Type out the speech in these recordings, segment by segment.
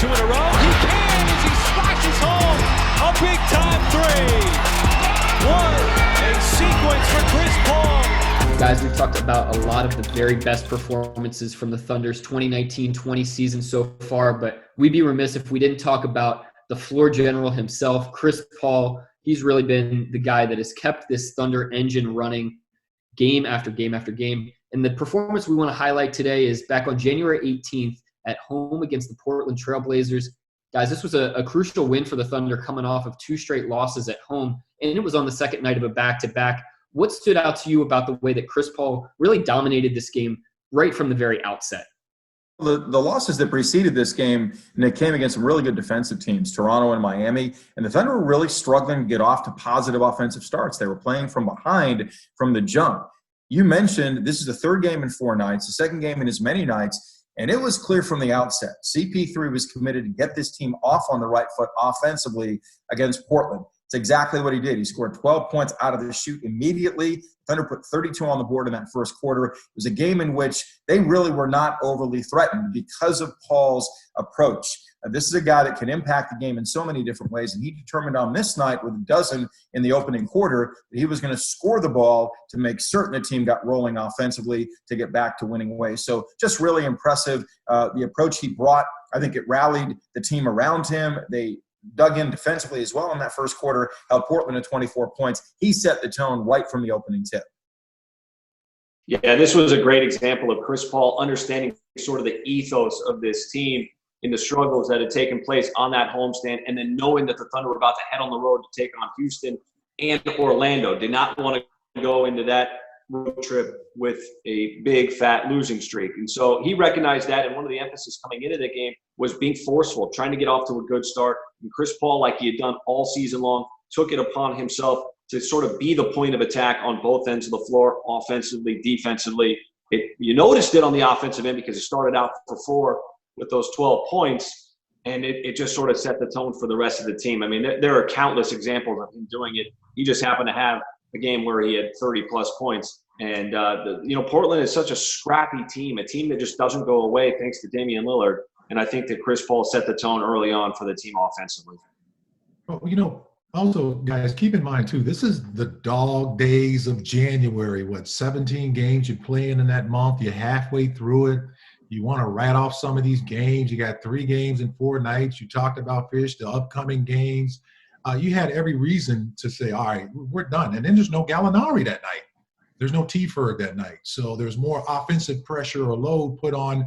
two in a row. He can as he splashes home a big-time three. What a sequence for Chris Paul. Guys, we've talked about a lot of the very best performances from the Thunder's 2019-20 season so far, but we'd be remiss if we didn't talk about the floor general himself, Chris Paul. He's really been the guy that has kept this Thunder engine running game after game after game. And the performance we want to highlight today is back on January 18th at home against the Portland Trail Blazers. Guys, this was a crucial win for the Thunder coming off of 2 straight losses at home, and it was on the second night of a back-to-back. What stood out to you about the way that Chris Paul really dominated this game right from the very outset? The losses that preceded this game, and it came against some really good defensive teams, Toronto and Miami, and the Thunder were really struggling to get off to positive offensive starts. They were playing from behind from the jump. You mentioned this is the third game in 4 nights, the second game in as many nights, and it was clear from the outset. CP3 was committed to get this team off on the right foot offensively against Portland. It's exactly what he did. He scored 12 points out of the chute immediately. Thunder put 32 on the board in that first quarter. It was a game in which they really were not overly threatened because of Paul's approach. This is a guy that can impact the game in so many different ways, and he determined on this night with a dozen in the opening quarter that he was going to score the ball to make certain the team got rolling offensively to get back to winning ways. So just really impressive. The approach he brought, I think it rallied the team around him. They dug in defensively as well in that first quarter, held Portland at 24 points. He set the tone right from the opening tip. Yeah, this was a great example of Chris Paul understanding sort of the ethos of this team in the struggles that had taken place on that homestand, and then knowing that the Thunder were about to head on the road to take on Houston and Orlando. Did not want to go into that road trip with a big, fat losing streak. And so he recognized that, and one of the emphasis coming into the game was being forceful, trying to get off to a good start. And Chris Paul, like he had done all season long, took it upon himself to sort of be the point of attack on both ends of the floor, offensively, defensively. You noticed it on the offensive end because it started out for 4 with those 12 points, and it just sort of set the tone for the rest of the team. I mean, there are countless examples of him doing it. He just happened to have a game where he had 30-plus points. And, Portland is such a scrappy team, a team that just doesn't go away thanks to Damian Lillard. And I think that Chris Paul set the tone early on for the team offensively. Well, also, guys, keep in mind, too, this is the dog days of January. 17 games you're playing in that month. You're halfway through it. You want to rat off some of these games. You got 3 games in 4 nights. You talked about, Fish, the upcoming games. You had every reason to say, all right, we're done. And then there's no Gallinari that night. There's no T-Ferg that night. So there's more offensive pressure or load put on,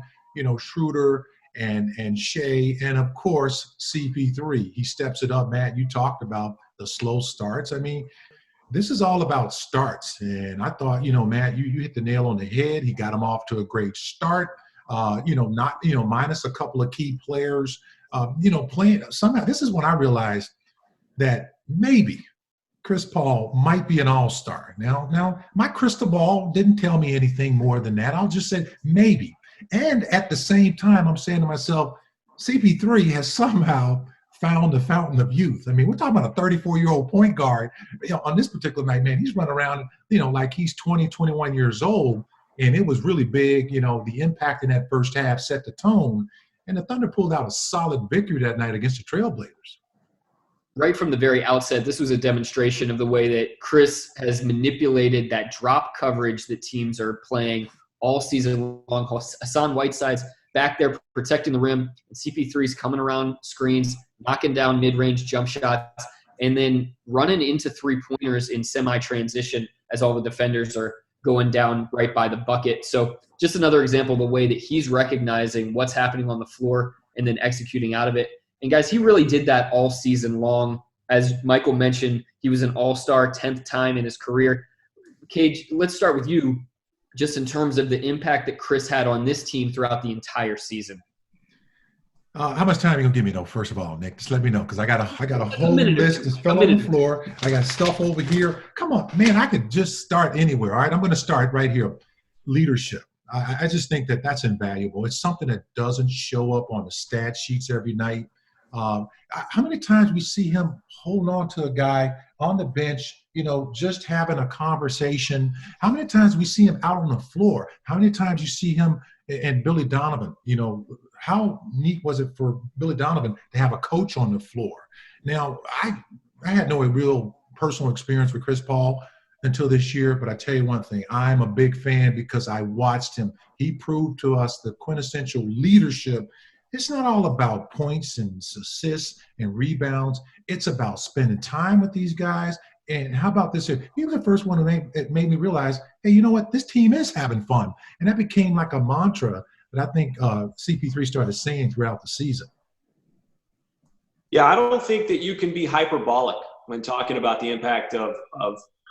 Schroeder and Shea, and, of course, CP3. He steps it up, Matt. You talked about the slow starts. I mean, this is all about starts. And I thought, Matt, you hit the nail on the head. He got him off to a great start. Minus a couple of key players, playing somehow. This is when I realized that maybe Chris Paul might be an all-star. Now, my crystal ball didn't tell me anything more than that. I'll just say maybe. And at the same time, I'm saying to myself, CP3 has somehow found the fountain of youth. I mean, we're talking about a 34-year-old point guard. On this particular night, man, he's running around, like he's 20, 21 years old. And it was really big. The impact in that first half set the tone. And the Thunder pulled out a solid victory that night against the Trailblazers. Right from the very outset, this was a demonstration of the way that Chris has manipulated that drop coverage that teams are playing all season long. Hassan Whiteside's back there protecting the rim, and CP3's coming around screens, knocking down mid-range jump shots, and then running into 3-pointers in semi-transition as all the defenders are going down right by the bucket. So just another example of the way that he's recognizing what's happening on the floor and then executing out of it. And, guys, he really did that all season long. As Michael mentioned, he was an all-star 10th time in his career. Cage, let's start with you just in terms of the impact that Chris had on this team throughout the entire season. How much time are you going to give me, though, first of all, Nick? Just let me know, because I got a whole list that's fell on the floor. I got stuff over here. Come on, man, I could just start anywhere, all right? I'm going to start right here. Leadership. I just think that that's invaluable. It's something that doesn't show up on the stat sheets every night. How many times we see him holding on to a guy on the bench, just having a conversation. How many times we see him out on the floor? How many times you see him and Billy Donovan? How neat was it for Billy Donovan to have a coach on the floor? Now, I had no real personal experience with Chris Paul until this year, but I tell you one thing, I'm a big fan because I watched him. He proved to us the quintessential leadership. It's not all about points and assists and rebounds. It's about spending time with these guys. And how about this here? He was the first one that made me realize, hey, you know what? This team is having fun. And that became like a mantra that I think CP3 started saying throughout the season. Yeah, I don't think that you can be hyperbolic when talking about the impact of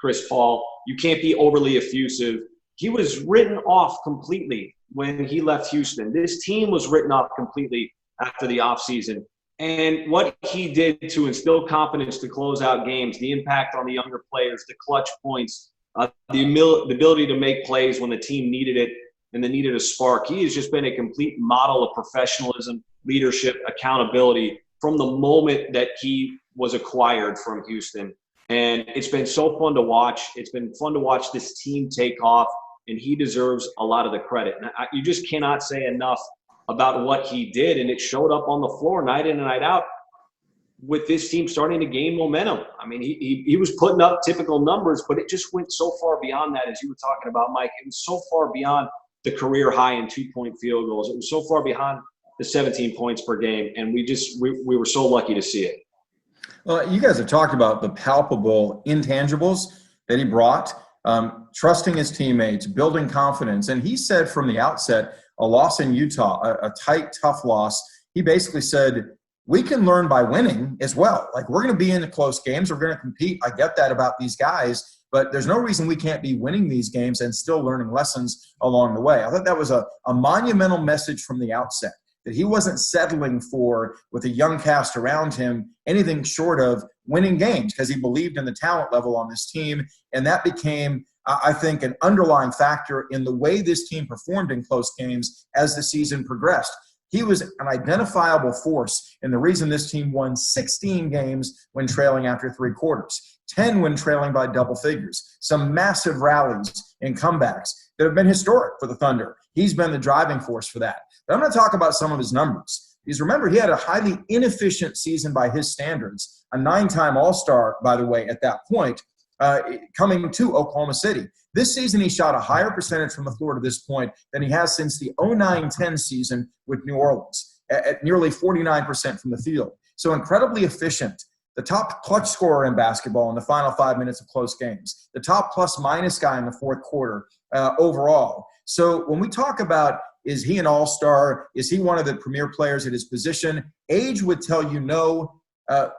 Chris Paul. You can't be overly effusive. He was written off completely when he left Houston. This team was written off completely after the offseason. And what he did to instill confidence to close out games, the impact on the younger players, the clutch points, the ability to make plays when the team needed it and they needed a spark. He has just been a complete model of professionalism, leadership, accountability from the moment that he was acquired from Houston. And it's been so fun to watch. It's been fun to watch this team take off, and he deserves a lot of the credit. And you just cannot say enough about what he did, and it showed up on the floor night in and night out with this team starting to gain momentum. I mean, he was putting up typical numbers, but it just went so far beyond that, as you were talking about, Mike. It was so far beyond the career high in 2-point field goals. It was so far beyond the 17 points per game, and we were so lucky to see it. Well, you guys have talked about the palpable intangibles that he brought, trusting his teammates, building confidence. And he said from the outset, a loss in Utah, a tight, tough loss, he basically said, we can learn by winning as well. Like, we're going to be in the close games. We're going to compete. I get that about these guys, but there's no reason we can't be winning these games and still learning lessons along the way. I thought that was a monumental message from the outset, that he wasn't settling for, with a young cast around him, anything short of winning games, because he believed in the talent level on this team. And that became, I think, an underlying factor in the way this team performed in close games as the season progressed. He was an identifiable force in the reason this team won 16 games when trailing after three quarters, 10 when trailing by double figures, some massive rallies and comebacks that have been historic for the Thunder. He's been the driving force for that. But I'm going to talk about some of his numbers. Because remember, he had a highly inefficient season by his standards, a 9-time All-Star, by the way, at that point, coming to Oklahoma City. This season, he shot a higher percentage from the floor to this point than he has since the 09-10 season with New Orleans, at nearly 49% from the field. So incredibly efficient. The top clutch scorer in basketball in the final 5 minutes of close games. The top plus-minus guy in the fourth quarter overall. So when we talk about, is he an all-star? Is he one of the premier players at his position? Age would tell you no.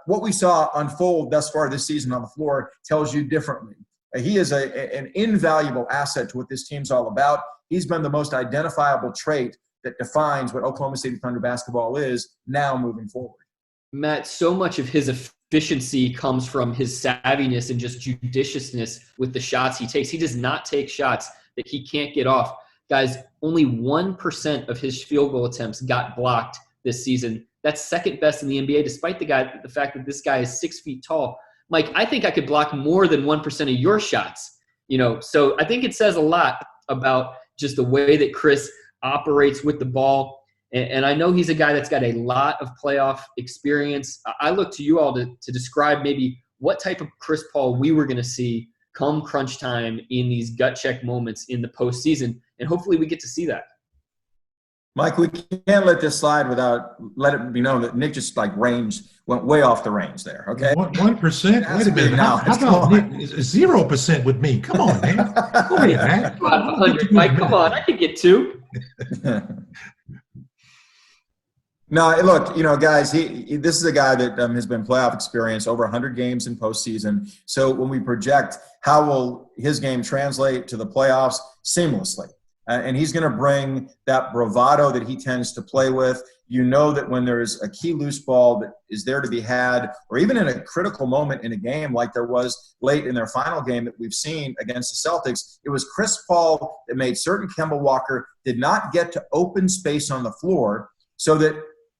What we saw unfold thus far this season on the floor tells you differently. He is an invaluable asset to what this team's all about. He's been the most identifiable trait that defines what Oklahoma City Thunder basketball is now moving forward. Matt, so much of his efficiency comes from his savviness and just judiciousness with the shots he takes. He does not take shots that he can't get off. Guys, only 1% of his field goal attempts got blocked this season. That's second best in the NBA, despite the fact that this guy is 6 feet tall. Mike, I think I could block more than 1% of your shots. So I think it says a lot about just the way that Chris operates with the ball. And I know he's a guy that's got a lot of playoff experience. I look to you all to describe maybe what type of Chris Paul we were going to see come crunch time in these gut check moments in the postseason. And hopefully we get to see that. Mike, we can't let this slide without let it be known that Nick just went way off the range there. Okay, 1%. Wait a minute. How about Nick? 0% with me? Come on, man. Go ahead, man. 100, Mike. Come on, I could get 2. No, look, guys, this is a guy that has been playoff experience, over 100 games in postseason. So when we project how will his game translate to the playoffs, seamlessly. And he's going to bring that bravado that he tends to play with. That when there's a key loose ball that is there to be had, or even in a critical moment in a game like there was late in their final game that we've seen against the Celtics, it was Chris Paul that made certain Kemba Walker did not get to open space on the floor so that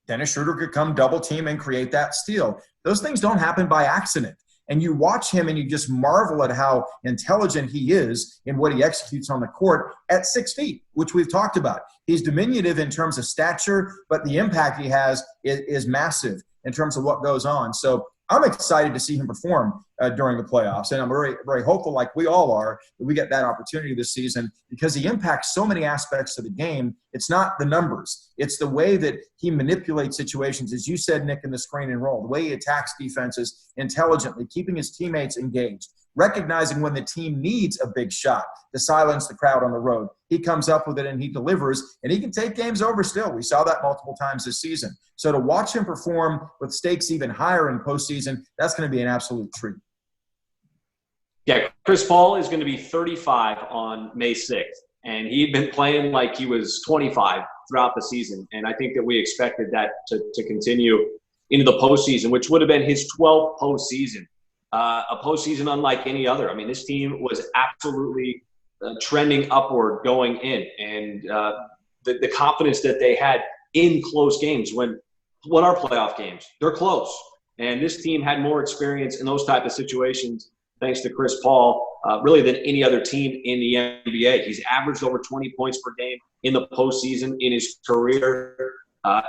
Dennis Schroeder could come double team and create that steal. Those things don't happen by accident. And you watch him and you just marvel at how intelligent he is in what he executes on the court at 6 feet, which we've talked about. He's diminutive in terms of stature, but the impact he has is massive in terms of what goes on. So I'm excited to see him perform during the playoffs, and I'm very, very hopeful, like we all are, that we get that opportunity this season because he impacts so many aspects of the game. It's not the numbers. It's the way that he manipulates situations, as you said, Nick, in the screen and roll, the way he attacks defenses intelligently, keeping his teammates engaged, recognizing when the team needs a big shot to silence the crowd on the road. He comes up with it and he delivers, and he can take games over still. We saw that multiple times this season. So to watch him perform with stakes even higher in postseason, that's going to be an absolute treat. Yeah, Chris Paul is going to be 35 on May 6th, and he'd been playing like he was 25 throughout the season, and I think that we expected that to continue into the postseason, which would have been his 12th postseason. A postseason unlike any other. I mean, this team was absolutely trending upward going in, and the confidence that they had in close games. What are playoff games? They're close, and this team had more experience in those type of situations thanks to Chris Paul, really than any other team in the NBA. He's averaged over 20 points per game in the postseason in his career,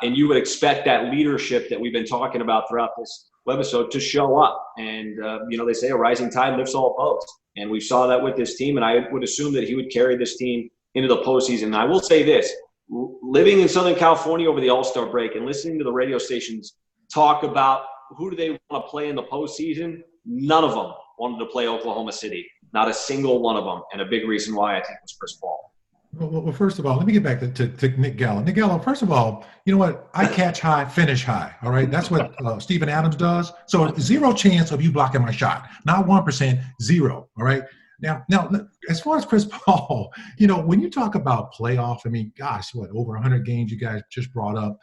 and you would expect that leadership that we've been talking about throughout this episode to show up. And, they say a rising tide lifts all boats. And we saw that with this team, and I would assume that he would carry this team into the postseason. And I will say this, living in Southern California over the All-Star break and listening to the radio stations talk about who do they want to play in the postseason, none of them wanted to play Oklahoma City. Not a single one of them. And a big reason why I think was Chris Paul. Well, first of all, let me get back to Nick Gallo. Nick Gallo, first of all, you know what? I catch high, finish high, all right? That's what Steven Adams does. So zero chance of you blocking my shot. Not 1%, zero, all right? Now, as far as Chris Paul, when you talk about playoff, I mean, gosh, over 100 games you guys just brought up.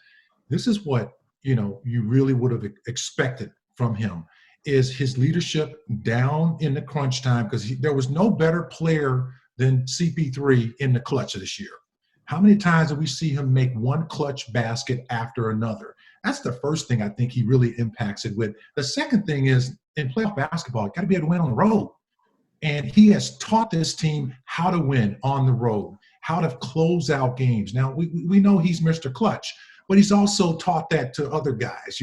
This is what, you really would have expected from him is his leadership down in the crunch time because there was no better player than CP3 in the clutch of this year. How many times did we see him make one clutch basket after another? That's the first thing I think he really impacts it with. The second thing is in playoff basketball, you got to be able to win on the road. And he has taught this team how to win on the road, how to close out games. Now, we know he's Mr. Clutch, but he's also taught that to other guys.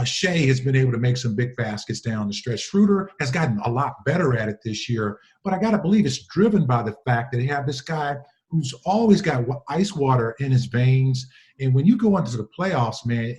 Shea has been able to make some big baskets down the stretch. Schroeder has gotten a lot better at it this year, but I got to believe it's driven by the fact that they have this guy who's always got ice water in his veins. And when you go into the playoffs, man,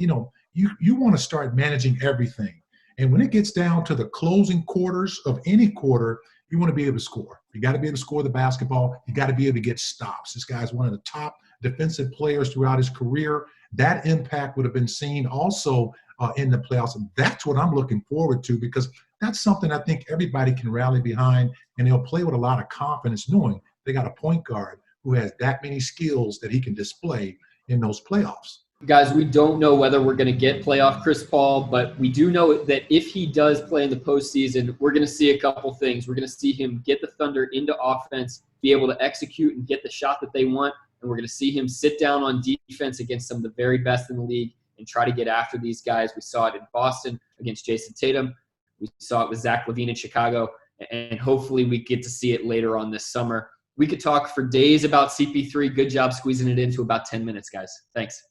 you want to start managing everything. And when it gets down to the closing quarters of any quarter, you want to be able to score. You got to be able to score the basketball. You got to be able to get stops. This guy's one of the top defensive players throughout his career. That impact would have been seen also in the playoffs. And that's what I'm looking forward to because that's something I think everybody can rally behind, and they'll play with a lot of confidence knowing they got a point guard who has that many skills that he can display in those playoffs. Guys, we don't know whether we're going to get playoff Chris Paul, but we do know that if he does play in the postseason, we're going to see a couple things. We're going to see him get the Thunder into offense, be able to execute and get the shot that they want, and we're going to see him sit down on defense against some of the very best in the league and try to get after these guys. We saw it in Boston against Jason Tatum. We saw it with Zach LaVine in Chicago, and hopefully we get to see it later on this summer. We could talk for days about CP3. Good job squeezing it into about 10 minutes, guys. Thanks.